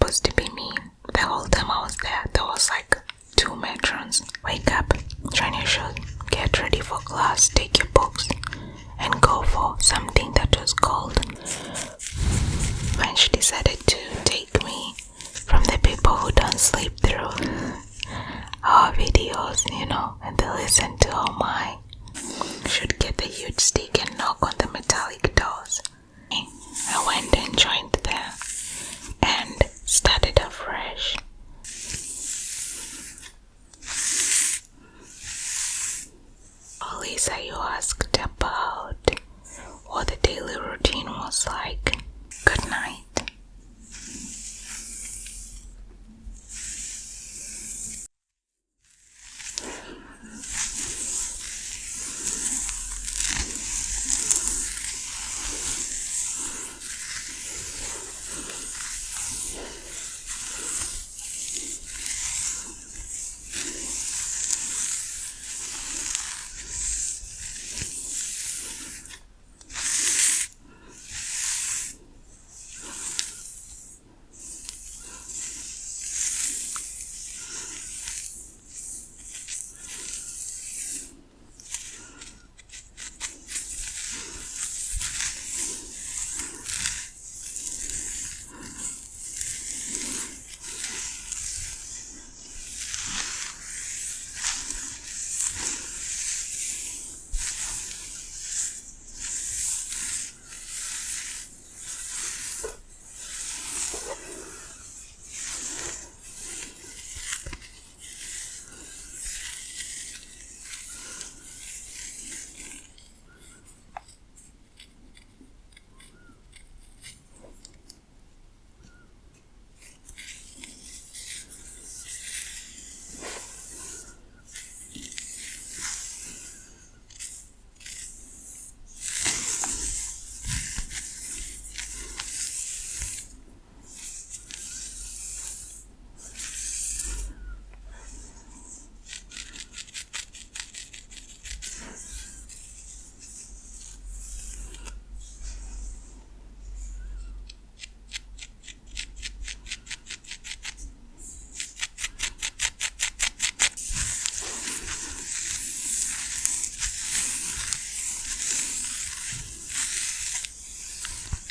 supposed to be me. The whole time I was there was like 2 matrons. Wake up, shine your shoes, get ready for class, take your books, and go for something that was called. When she decided to take me from the people who don't sleep through our videos, and they listen to all my, should get a huge stick and knock on the metallic doors. I went and joined there and started afresh. Lisa, you asked about what the daily routine was like. Good night.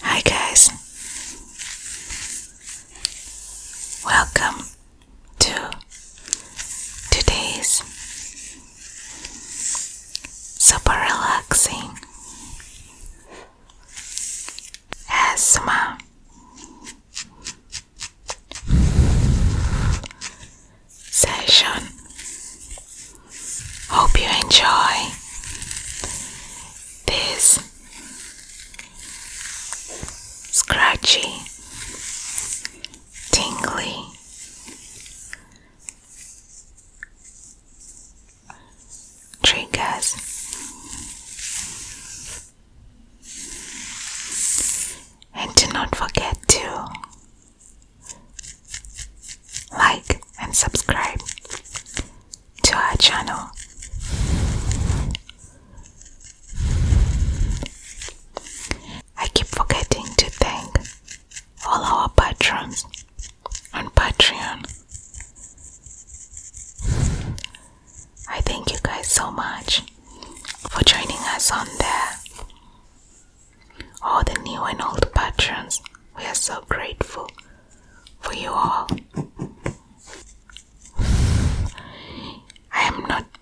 Hi guys, welcome to today's super relaxing ASMR session. Hope you enjoy this scratchy, tingly, triggers. And do not forget to like and subscribe to our channel. I keep forgetting to thank all our patrons on Patreon. I thank you guys so much for joining us on there. All the new and old patrons, we are so grateful for you all.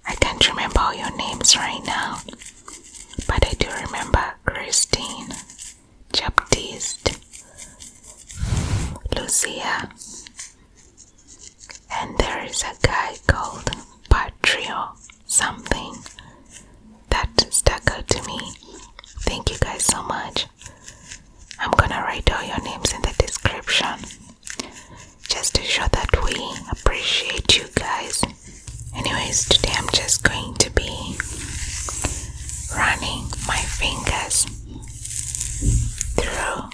I can't remember all your names right now, but I do remember Christine, Baptiste, Lucia, and there is a guy called Patrio something that stuck out to me. Thank you guys so much. I'm gonna write all your names in the description just to show that we appreciate you guys. Anyways, today I'm just going to be running my fingers through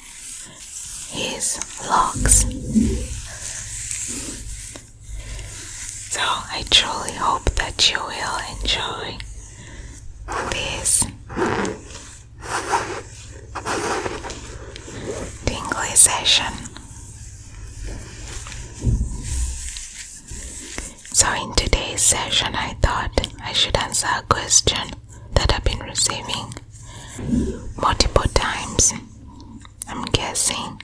his locks. So I truly hope that you will enjoy this tingly session. So in today's session, I thought I should answer a question that I've been receiving multiple times. I'm guessing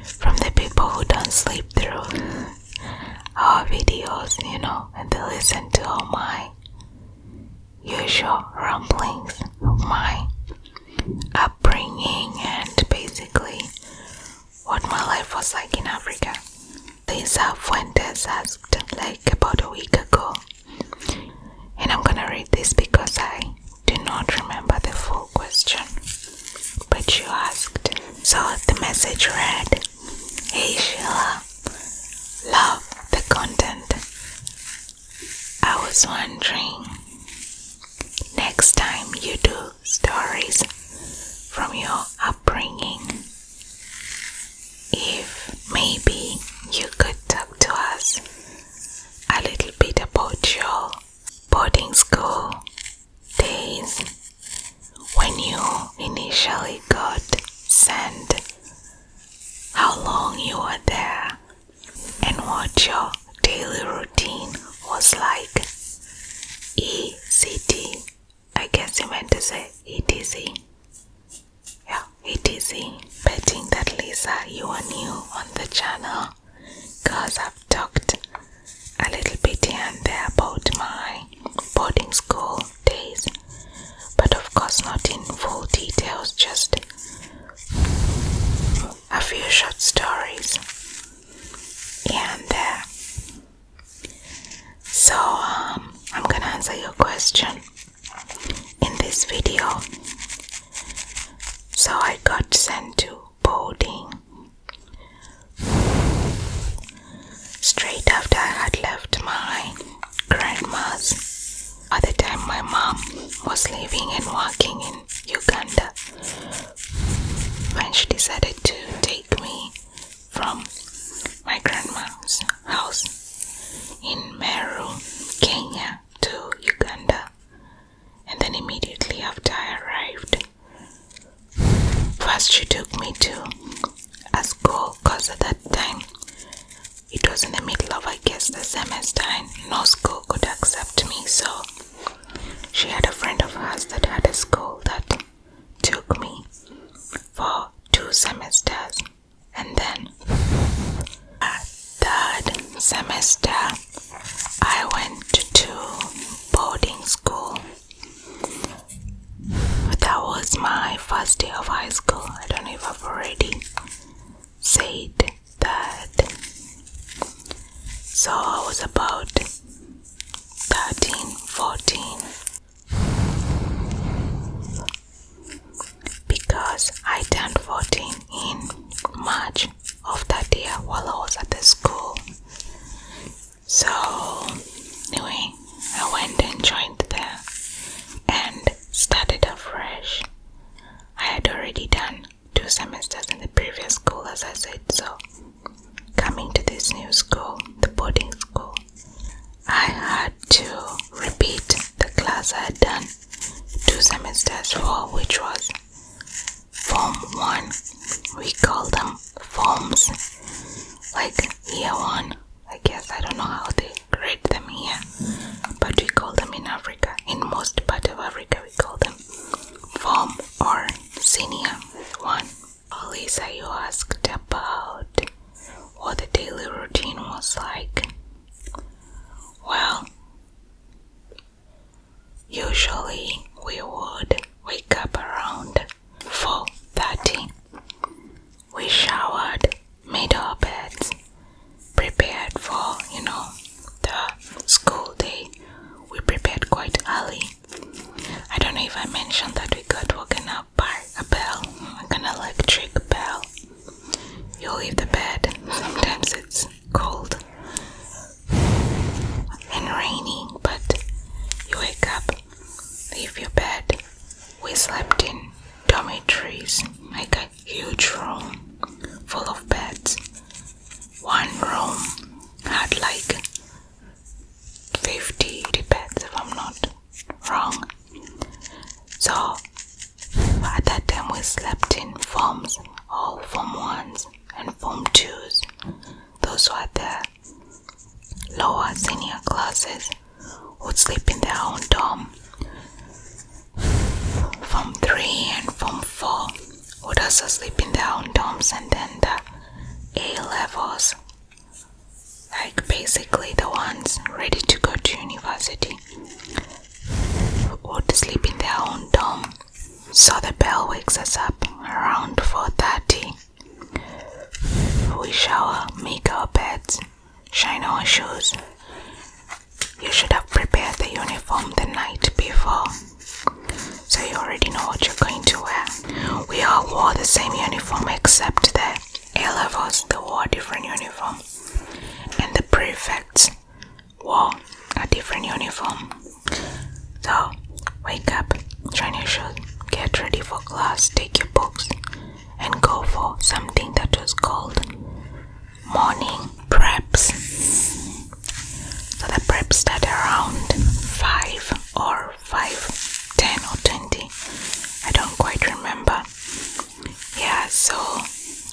from the people who don't sleep through our videos, and they listen to all my usual ramblings of my upbringing and basically what my life was like in Africa. Lisa Fuentes asked like about a week ago, and I'm gonna read this because I do not remember the full question, but you asked. So the message read, "Hey Sheila, love the content. I was wondering, next time you do stories from your upbringing, if maybe you could talk to us a little bit about your boarding school days when you initially got sent, how long you were there, and what your daily routine was like. ECT, I guess you meant to say ETC. Yeah, ETC. Betting that Lisa, you are new on the channel, cause I've talked a little bit here and there about my boarding school days, but of course not in full details, just a few short stories here and there. So I'm gonna answer your question in this video. So I got sent to boarding straight after I had left my grandma's. At the time my mom was living and working in Uganda, when she decided to take me from my grandma's house in Meru, Kenya, to Uganda. And then immediately after I arrived, first she took me to a school, because at that time it was in the middle of, I guess, the semester and no school could accept me. So she had a friend of hers that had a school that took me for 2 semesters. And then third semester I went to boarding school. That was my first day of high school. I don't know if I've already said that. So I was about 13, 14, because I turned 14 in March of that year while I was at the school. So anyway, I went and joined there and started afresh. I had already done 2 semesters in the previous school, as I said, so coming to this new school, the boarding school, I had to repeat the class I had done 2 semesters for, which was Form 1. We call them forms, like year 1, I guess. I don't know how they grade them here, but we call them in Africa, in most part of Africa, we call them form or senior 1. Lisa, you asked about what the daily routine was like. Well, usually we would wake up around 4:30. We showered, made our beds, prepared for, the school day. We prepared quite early. I don't know if I mentioned that we got woken up by a bell, like an electric bell. You leave the bed, sometimes it's cold and raining, but you wake up, leave your bed. We slept in dormitories, like a huge room full of beds. One room had like 50 beds, if I'm not wrong. So at that time we slept in forms, all Form 1s and Form 2s. lower senior classes would sleep in their own dorm. Form 3 and Form 4 would also sleep in their own dorms, and then the A levels, like basically the ones ready to go to university, would sleep in their own dorm. So the bell wakes us up around 4:30. We shower, make our beds, shine our shoes. You should have prepared the uniform the night before, so you already know what you're going to wear. We all wore the same uniform except the A-levels, they wore a different uniform. And the prefects wore a different uniform. So, wake up, shine your shoes, get ready for class, take your books, and go for something that was called morning preps. So the preps start around 5 or 5:10 or 20. I don't quite remember. Yeah, so,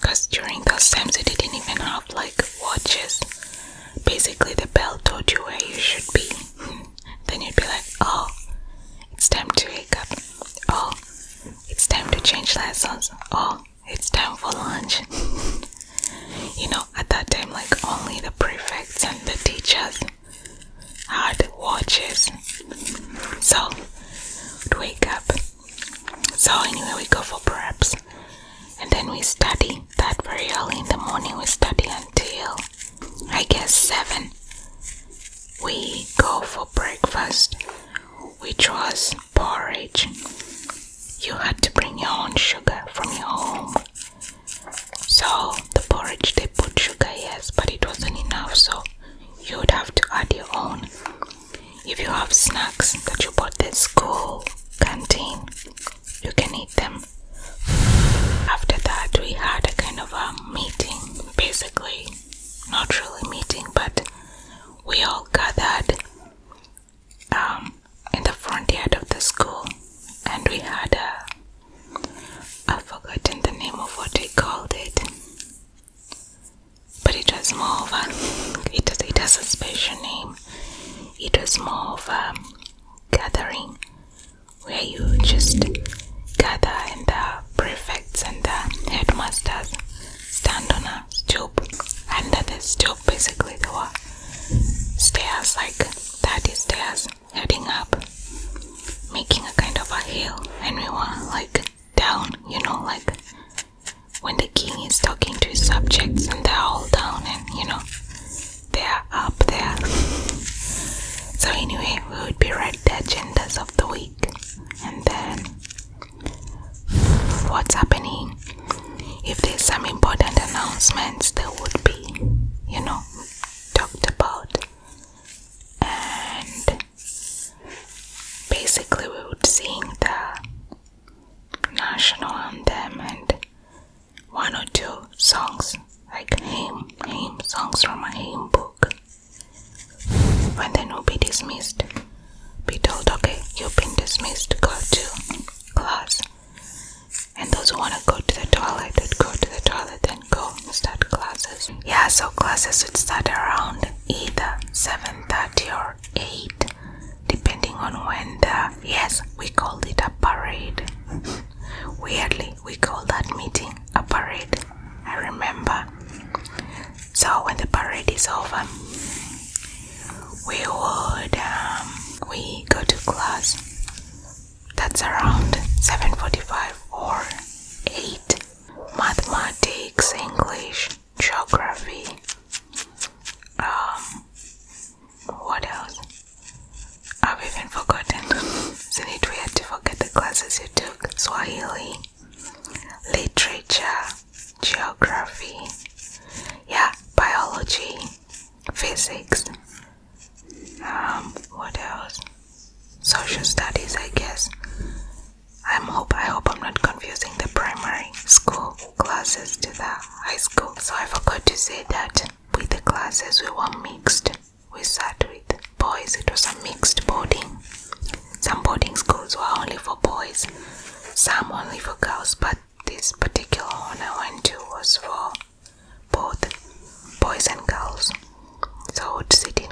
because during those times we didn't even have like watches. Basically the bell told you where you should be. Then you'd be like, oh, it's time to wake up. Oh, it's time to change lessons. Oh, it's time for lunch. You know, at that time, like, only the prefects and the teachers had watches. So, we'd wake up. So anyway, we go for preps. And then we study that very early in the morning. We study until, I guess, 7. We go for breakfast, which was porridge. You had to bring your own sugar from your home. So the porridge, they put sugar, yes, but it wasn't enough, so you would have to add your own. If you have snacks that you bought at school canteen, you can eat them. After that, we had a kind of a meeting, basically, not really meeting, but we all gathered in the front yard of the school, and we had I've forgotten the name of what we called it, but it was more of it has a special name. It was more of a gathering where you just gather, and the prefects and the headmasters stand on a stoop. Under the stoop, basically, there were stairs, like 30 stairs heading up, making a kind of a hill, and we were like down, you know, like when the king is talking to his subjects and they're all down and, you know, they're up there. So anyway, we would be write the agendas of the week, and then what's happening. If there's some important announcements, there would be, you know, talked about. And basically we would sing the national anthem and 1 or 2 songs, like hymn songs from a hymn book. And then we'll be dismissed. Be told, okay, you've been dismissed, go to class. And those who want to go to the toilet would go to the toilet and go start classes. Yeah, so classes would start around either 7:30 or 8, depending on when yes, we called it a parade. Weirdly, we called that meeting a parade, I remember. So when the parade is over, we go to class. That's around 7:45 or 8. Mathematics, English, geography, what else? I've even forgotten. Isn't it weird to forget the classes you took? Swahili, literature, geography, yeah, biology, physics, what else? Social studies, I guess. I hope I'm not confusing the primary school classes to the high school. So I forgot to say that with the classes we were mixed. We sat with boys. It was a mixed boarding. Some boarding schools were only for boys, some only for girls, but this particular one I went to was for both boys and girls. So I would sit in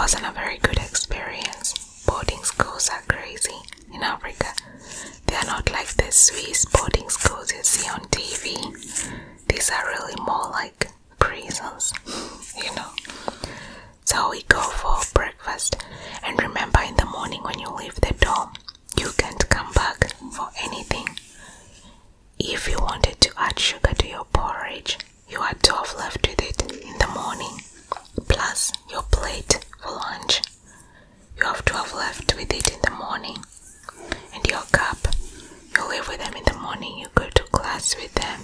wasn't a very good experience. Boarding schools are crazy in Africa. They are not like the Swiss boarding schools you see on TV. These are really more like prisons, you know. So we go for breakfast, and remember, in the morning when you leave the dorm, you can't come back for anything. If you wanted to add sugar to your porridge, you had to have left with it in the morning, plus your plate for lunch. You have to have left with it in the morning, and your cup, you leave with them in the morning, you go to class with them,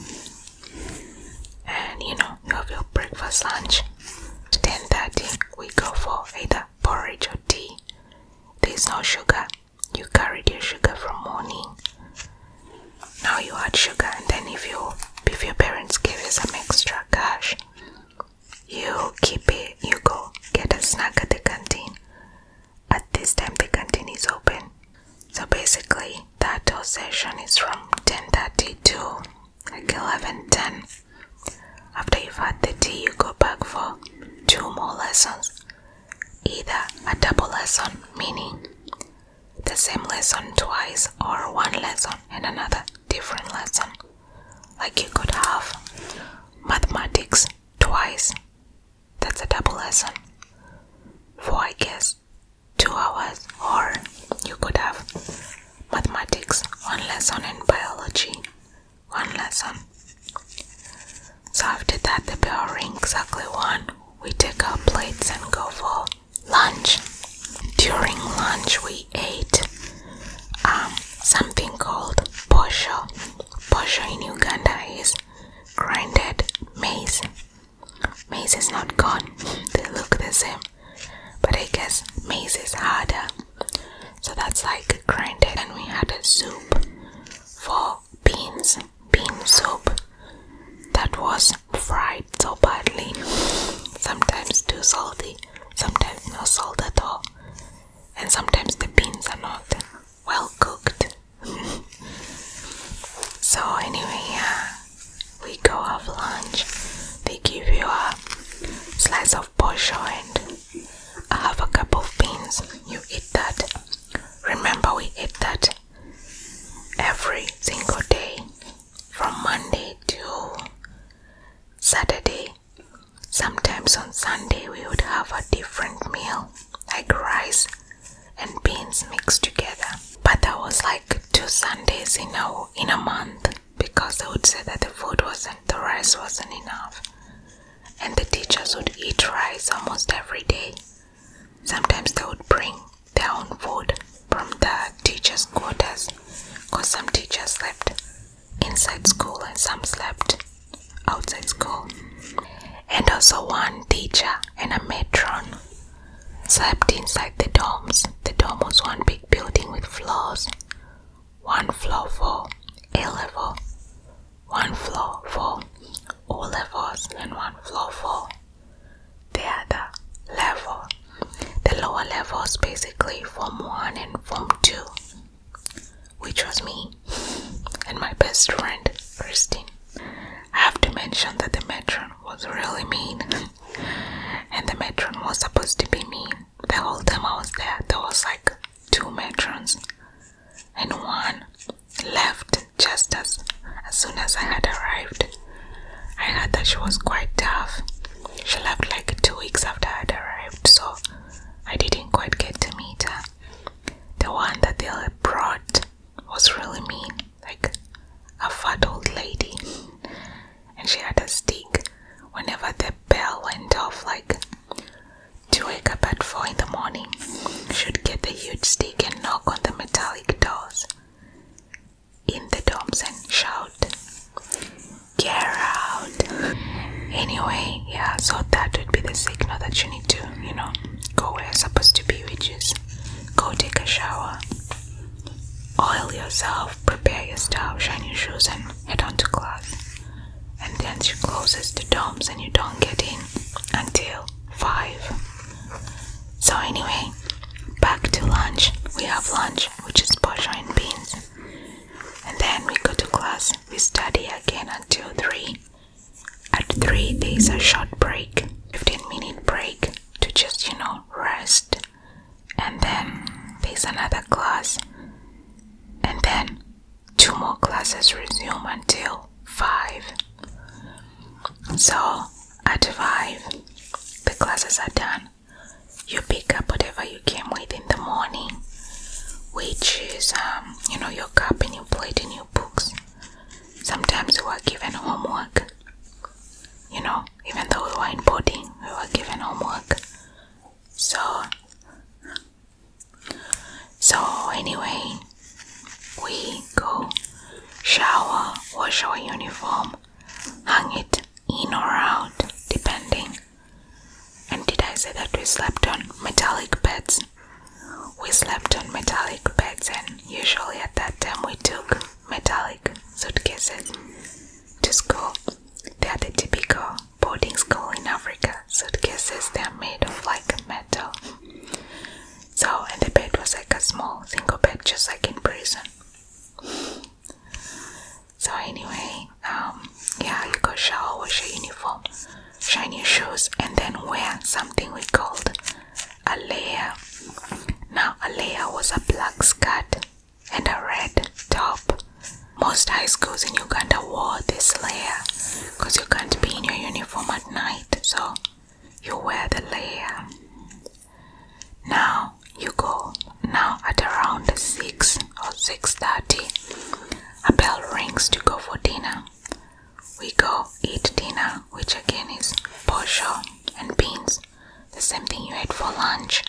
and you have your breakfast, lunch. 10:30, we go for either porridge or tea. There's no sugar. You carried your sugar from morning. Now you add sugar, and then if your parents give you some extra cash, you keep it. You go get a snack at the canteen. At this time, the canteen is open. So basically, that whole session is from 10:30 to like 11:10. After you've had the tea, you go back for 2 more lessons. Either a double lesson, meaning the same lesson twice, or one lesson and another different lesson. Like you could have mathematics twice. That's a double lesson for, I guess, 2 hours. Or you could have mathematics 1 lesson and biology 1 lesson. So after that, the bell rings exactly 1. We take our plates and go for lunch. During lunch, we ate something called posho. Posho in Uganda is grinded maize. Maize is not gone. They look the same. But I guess maize is harder. So that's like grinded. And we had a soup for beans. Bean soup. That was fried so badly. Sometimes too salty, sometimes no salt at all, and sometimes the beans are not well cooked. So anyway, we go have lunch. They give you a slice of posho and half a cup of beans. You eat that. Remember, we ate that every single day, from Monday to Saturday. Sometimes on Sunday we would have a different meal, like rice and beans mixed together. But that was like 2 Sundays in a month, because they would say that the rice wasn't enough. And the teachers would eat rice almost every day. Sometimes they would bring their own food from the teachers' quarters, because some teachers slept inside school and some slept outside school. And also one teacher and a matron slept inside the dorms. The dorm was one big building with floors. 1 floor for A level, 1 floor for O levels, and 1 floor for the other level. The lower levels basically Form 1 and Form 2, which was me and my best friend, Christine. I have to mention that the matron was really mean. And the matron was supposed to be mean. The whole time I was there was like 2 matrons. And one left just as soon as I had arrived. I heard that she was quite tough. She left like 2 weeks after I had arrived, so I didn't quite get to meet her. The one that they brought was really mean, like a fat old lady. And she had a stick. Whenever the bell went off, like to wake up at 4 in the morning, she'd get the huge stick and knock on the metallic doors in the dorms and shout, "Get out!" Anyway, yeah, so that would be the signal that you need to, go where you're supposed to be, which is go take a shower, oil yourself, prepare your stuff, shine your shoes, and head on to class. And then she closes the dorms and you don't get in until 5. So anyway, back to lunch. We have lunch, which is posho and beans. And then we go to class. We study again until 3. At 3, there is a short break, 15-minute break to just, rest. there's another class, and then 2 more classes resume until 5. So at 5, the classes are done. You pick up whatever you came with in the morning, which is, your cup and your plate and your books. Sometimes we were given homework. Even though we were in boarding, we were given homework. So anyway, we go shower, wash our uniform, hang it in or out, depending. And did I say that we slept on metallic beds? We slept on metallic beds, and usually at that time we took metallic suitcases to school. They are the typical boarding school in Africa suitcases. They are made of like metal. So, and the bed was like a small single bed, just like in prison. So anyway, you go shower, wash your uniform, shine your shoes, and then wear something we called a layer. Now, a layer was a black skirt and a red top. Most high schools in Uganda wore this layer because you can't be in your uniform at night, so you wear the layer. Now, at around 6 or 6:30, a bell rings to go for dinner. We go eat dinner, which again is posho and beans, the same thing you ate for lunch.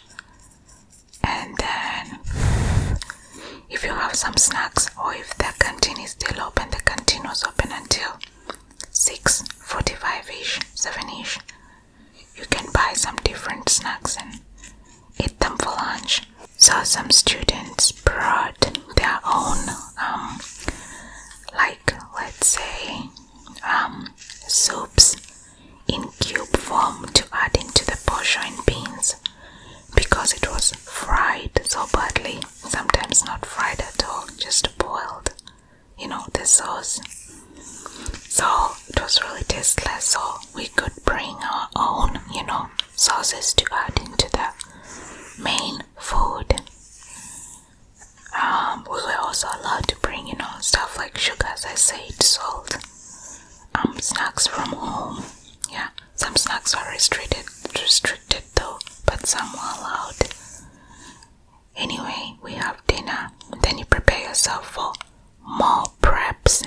And then, if you have some snacks, or if the canteen is still open, the canteen was open until 6:45ish, 7ish. You can buy some different snacks and eat them for lunch. So some students brought their own, let's say, soups in cube form to add into the posho and beans, because it was fried so badly, sometimes not fried at all, just boiled, the sauce. So it was really tasteless, so we could bring our own, sauces to add into the main food. We were also allowed to bring, stuff like sugar, as I said, salt, snacks from home. Yeah, some snacks were restricted though, but some were allowed. Anyway, we have dinner, then you prepare yourself for more preps.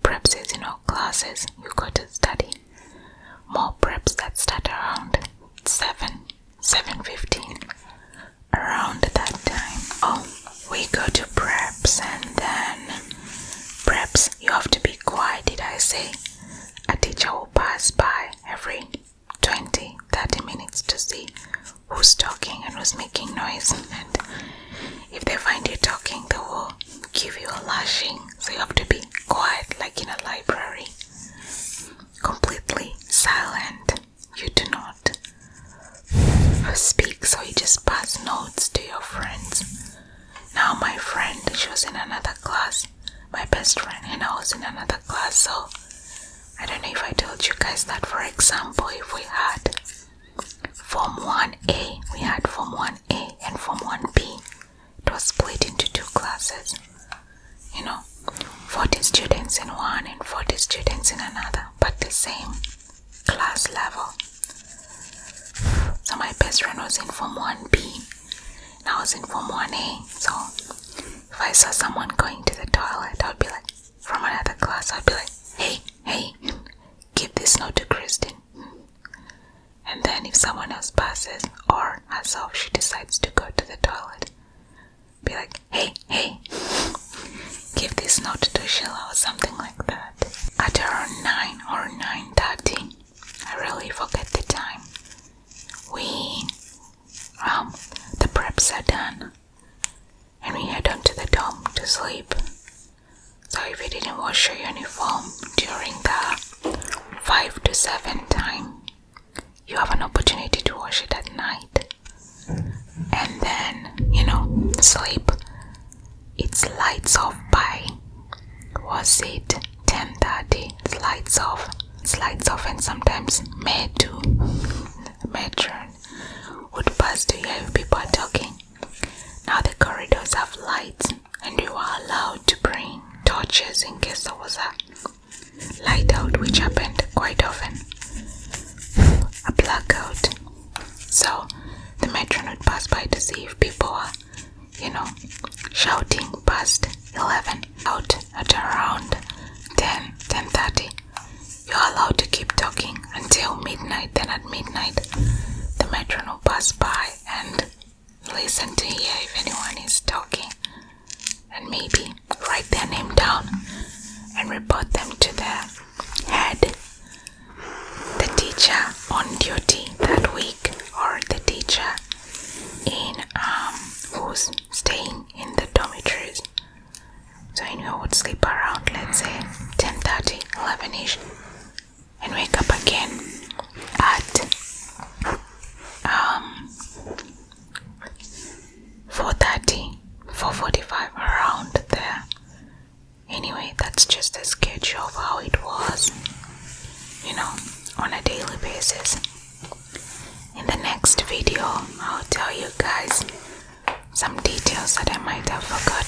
Preps is, classes you go to study. More preps that start around 7:15, around that time. We go to preps, and then preps, you have to be quiet. Did I say a teacher will pass by every 20-30 minutes to see who's talking and who's making noise, and if they find you talking, they will give you a lashing. So you have to be quiet, like in a library, completely silent. You do not speak, so you just pass notes to your friends. Now my friend, she was in another class, my best friend, and I was in another class. So I don't know if I told you guys that, for example, if we had Form 1A, we had Form 1A and Form 1B. It was split into 2 classes. 40 students in one and 40 students in another, but the same class level. So my best friend was in Form 1B and I was in Form 1A. So if I saw someone going to the toilet, I would be like, from another class, I'd be like, hey, give this note to Christine. And then if someone else passes, or herself, she decides to go to the toilet, be like, hey, give this note to Sheila, or something like that. At around 9 or 9:30, I really forget the time, the preps are done, and we head on to the dorm to sleep. So if you didn't wash your uniform during the 5 to 7 time, you have an opportunity to wash it at night. And then, sleep. It's lights off by, was it 10:30? It's lights off, and sometimes matron would pass to hear if people are talking. see if people are, shouting past 11. Out at around 10:30. You're allowed to keep talking until midnight. Then at midnight, the matron will pass by and listen to hear if anyone is talking, and maybe write their name down and report them to the head, the teacher on duty that week, or the teacher who's staying in the dormitories. So anyone would sleep around, let's say 10:30, 11ish, and wake up again at 4:30, 4:45, around there. Anyway, that's just a sketch of how it was, on a daily basis. In the next video, I'll tell you guys some details that I might have forgotten.